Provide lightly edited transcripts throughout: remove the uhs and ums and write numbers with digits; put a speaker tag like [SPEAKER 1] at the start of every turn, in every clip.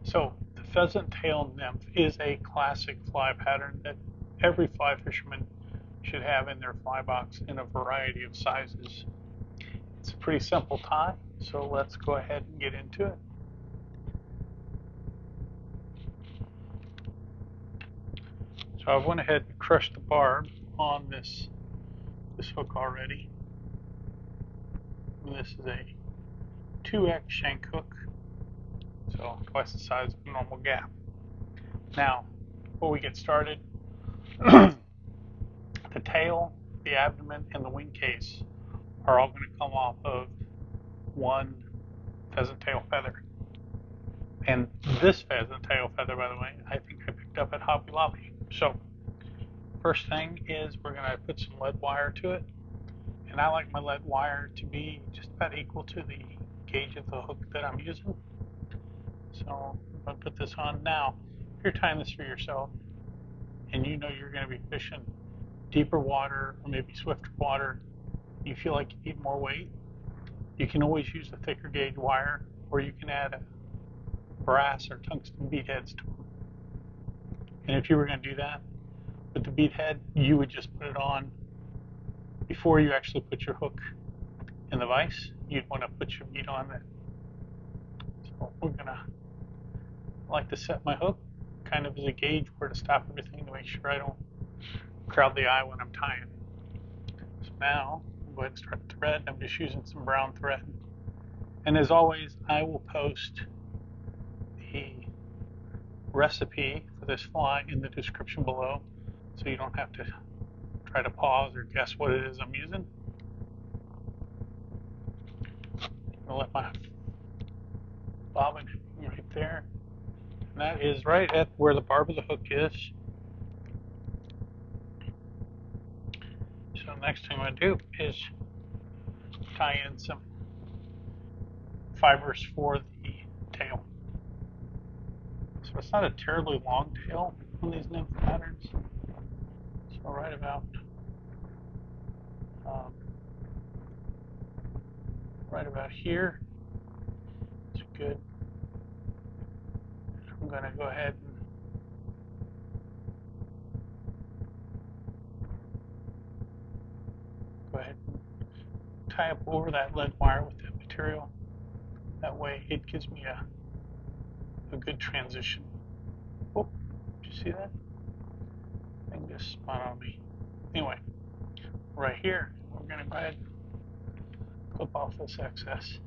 [SPEAKER 1] So the pheasant tail nymph is a classic fly pattern that every fly fisherman should have in their fly box in a variety of sizes. It's a pretty simple tie, so let's go ahead and get into it. So I went ahead and crushed the barb on this hook already. And this is a 2X shank hook, so twice the size of a normal gap. Now, before we get started, the tail, the abdomen, and the wing case are all going to come off of one pheasant tail feather. And this pheasant tail feather, by the way, I think I picked up at Hobby Lobby. So, first thing is we're going to put some lead wire to it. And I like my lead wire to be just about equal to the gauge of the hook that I'm using. So I'm going to put this on. Now, if you're tying this for yourself and you know you're going to be fishing deeper water or maybe swifter water, you feel like you need more weight, you can always use a thicker gauge wire, or you can add a brass or tungsten bead heads to them. And if you were going to do that with the bead head, you would just put it on before you actually put your hook in the vise. You'd want to put your bead on it. So we're going to like to set my hook kind of as a gauge where to stop everything to make sure I don't crowd the eye when I'm tying. So now I'll go ahead and start the thread. I'm just using some brown thread. And as always, I will post the recipe for this fly in the description below, so you don't have to try to pause or guess what it is I'm using. I'll let my bobbin hang right there. And that is right at where the barb of the hook is. So the next thing I'm going to do is tie in some fibers for the tail. So it's not a terribly long tail on these nymph patterns. So right about here is good. I'm going to go ahead and tie up over that lead wire with that material. That way it gives me a good transition. Oh, did you see that? I think this spun on me. Anyway, right here, we're going to go ahead and clip off this excess.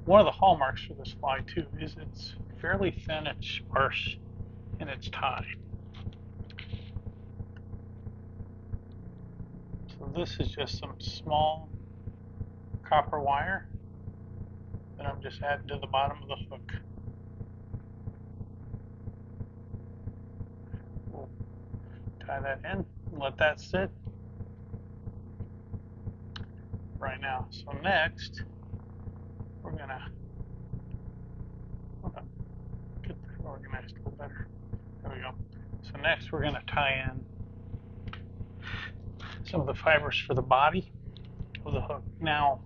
[SPEAKER 1] One of the hallmarks for this fly too is it's fairly thin and sparse in its tie. So this is just some small copper wire that I'm just adding to the bottom of the hook. We'll tie that in and let that sit right now. So next, we're gonna get that organized a little better. There we go. So next, we're gonna tie in some of the fibers for the body of the hook. Now,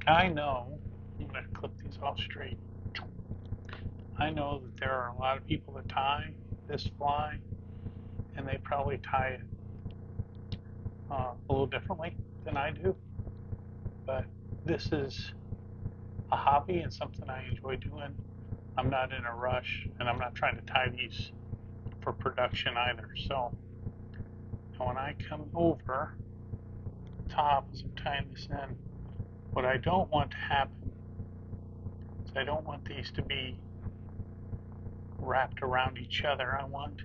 [SPEAKER 1] I know, I'm gonna clip these off straight. I know that there are a lot of people that tie this fly, and they probably tie it a little differently than I do. But this is a hobby and something I enjoy doing. I'm not in a rush, and I'm not trying to tie these for production either. So when I come over the top as I'm tying this in, what I don't want to happen is I don't want these to be wrapped around each other. I want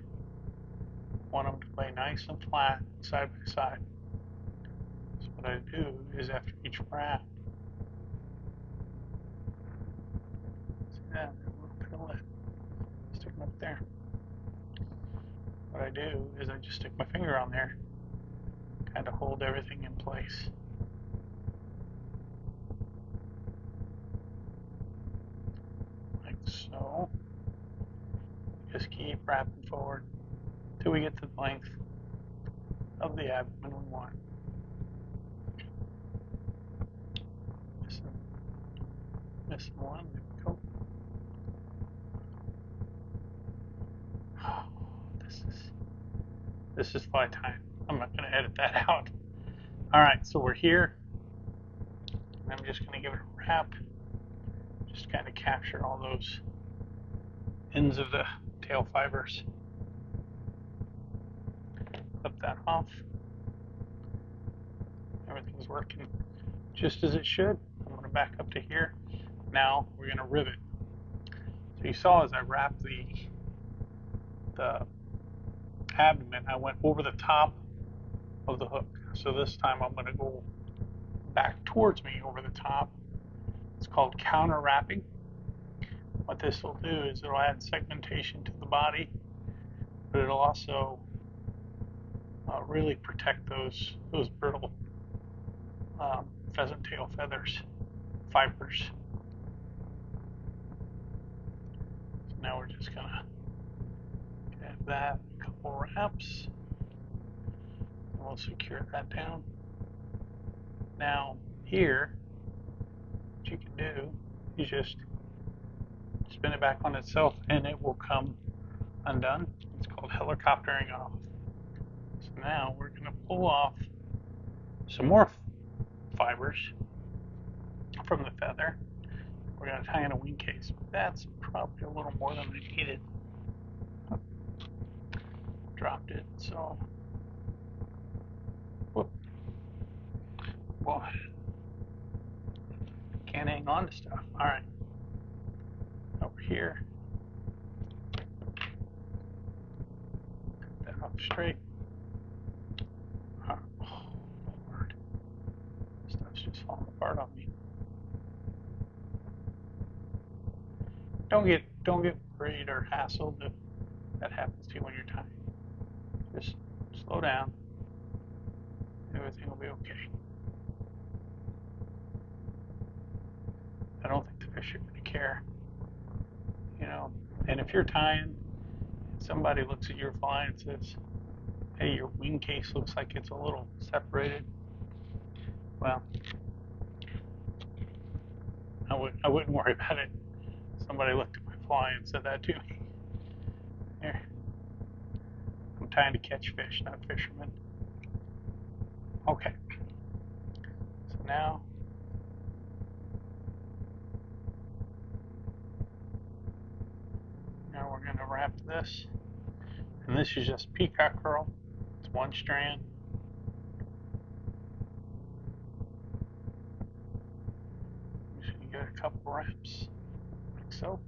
[SPEAKER 1] them to lay nice and flat side by side. So what I do is after each wrap, see that, there's a little bit of lead sticking up there. What I do is I just stick my finger on there, kind of hold everything in place. Like so. Just keep wrapping forward till we get to the length of the abdomen we want. Missing one, there we go. This is fly time. I'm not going to edit that out. Alright, so we're here. I'm just going to give it a wrap. Just kind of capture all those ends of the tail fibers. Clip that off. Everything's working just as it should. I'm going to back up to here. Now we're going to rivet. So you saw as I wrapped the abdomen, I went over the top of the hook. So this time I'm going to go back towards me over the top. It's called counter wrapping. What this will do is it'll add segmentation to the body, but it'll also really protect those brittle pheasant tail feathers, fibers. So now we're just gonna have that, a couple wraps, and we'll secure that down. Now here, what you can do is just spin it back on itself and it will come undone. It's called helicoptering off. So now we're going to pull off some more fibers from the feather. We're going to tie in a wing case. That's probably a little more than I needed. Dropped it, so whoop. Boy, can't hang on to stuff. All right, over here. Cut that off straight. Oh, Lord. Stuff's just falling apart on me. Don't get worried or hassled if that happens to you when you're tying. Just slow down. Everything will be okay. I don't think the fish are going to care, you know. And if you're tying, somebody looks at your fly and says, "Hey, your wing case looks like it's a little separated." Well, I wouldn't worry about it. Somebody looked at my fly and said that to me. Here, I'm trying to catch fish, not fishermen. Okay. So now we're going to wrap this. And this is just Peacock Herl. It's one strand. So you get a couple wraps, like so.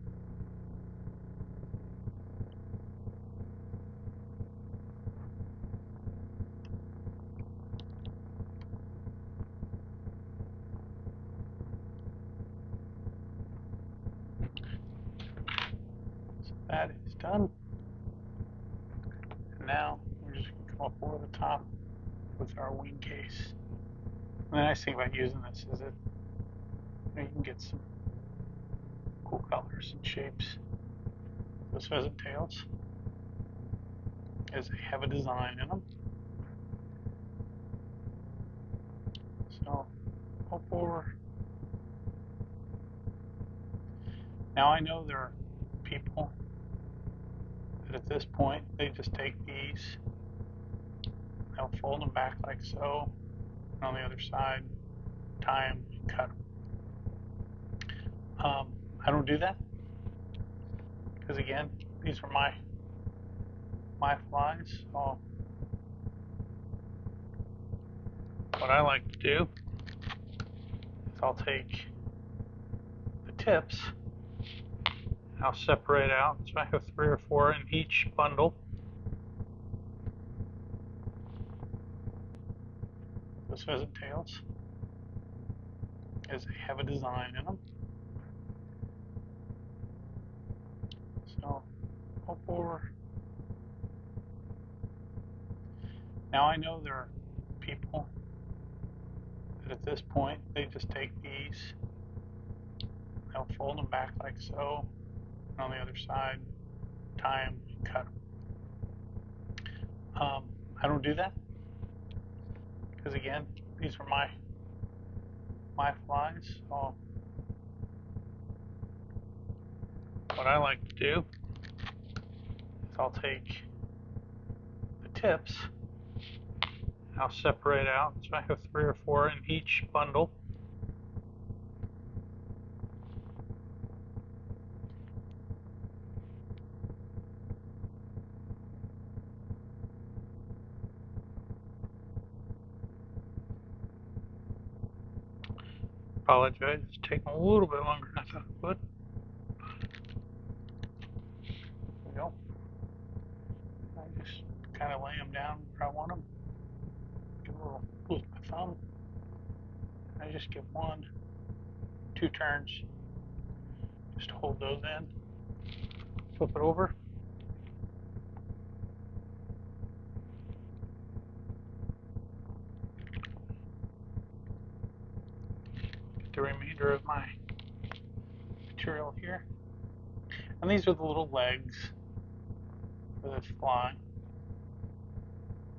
[SPEAKER 1] So that is done. And now we're just going to come up over the top with our wing case. And the nice thing about using this is that you can get some cool colors and shapes. Those pheasant tails, as they have a design in them. So, up over. Now I know there are people that at this point, they just take these, they'll fold them back like so, and on the other side, tie them and cut them. I don't do that, because again, these are my flies, so what I like to do is I'll take the tips, I'll separate out, so I have 3 or 4 in each bundle. Those pheasant tails, as they have a design in them. So, up over. Now I know there are people that at this point, they just take these, they'll fold them back like so, and on the other side, tie them and cut them. I don't do that, because again, these are my flies, so what I like to do is I'll take the tips. I'll separate out. So I have 3 or 4 in each bundle. Apologize, it's taking a little bit longer than I thought it would. There we go. I just kind of lay them down where I want them. Give a little with my thumb. I just give 1, 2 turns. Just hold those in. Flip it over. Get the remainder of my material here. And these are the little legs for this fly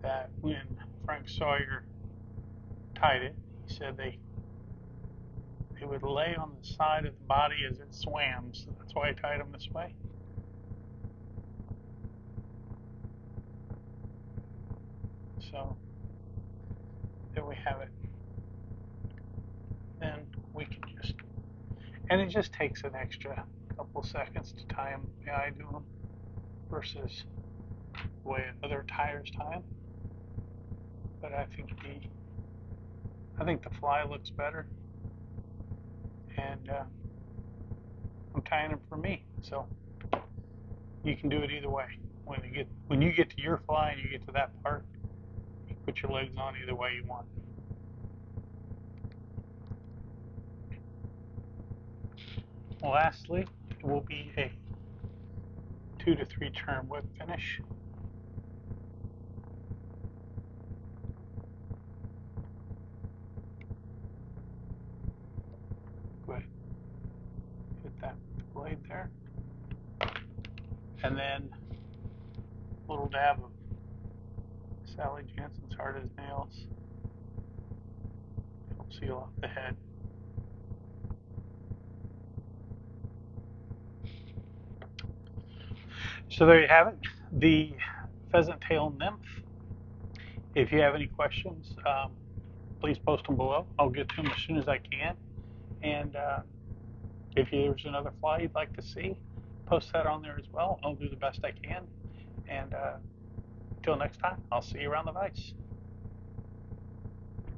[SPEAKER 1] that when Frank Sawyer tied it, he said they would lay on the side of the body as it swam, so that's why I tied them this way. So there we have it. Then we can just, and it just takes an extra couple seconds to tie them the way I do them versus the way other tiers tie them. But I think the fly looks better, and I'm tying them for me. So you can do it either way. When you get to your fly and you get to that part, you can put your legs on either way you want. Lastly, it will be a 2 to 3 turn whip finish. Go ahead, hit that blade there, and then a little dab of Sally Jansen's Hard as Nails. Help seal off the head. So there you have it, the Pheasant Tail Nymph. If you have any questions, please post them below. I'll get to them as soon as I can. And if there's another fly you'd like to see, post that on there as well. I'll do the best I can. And until next time, I'll see you around the vise.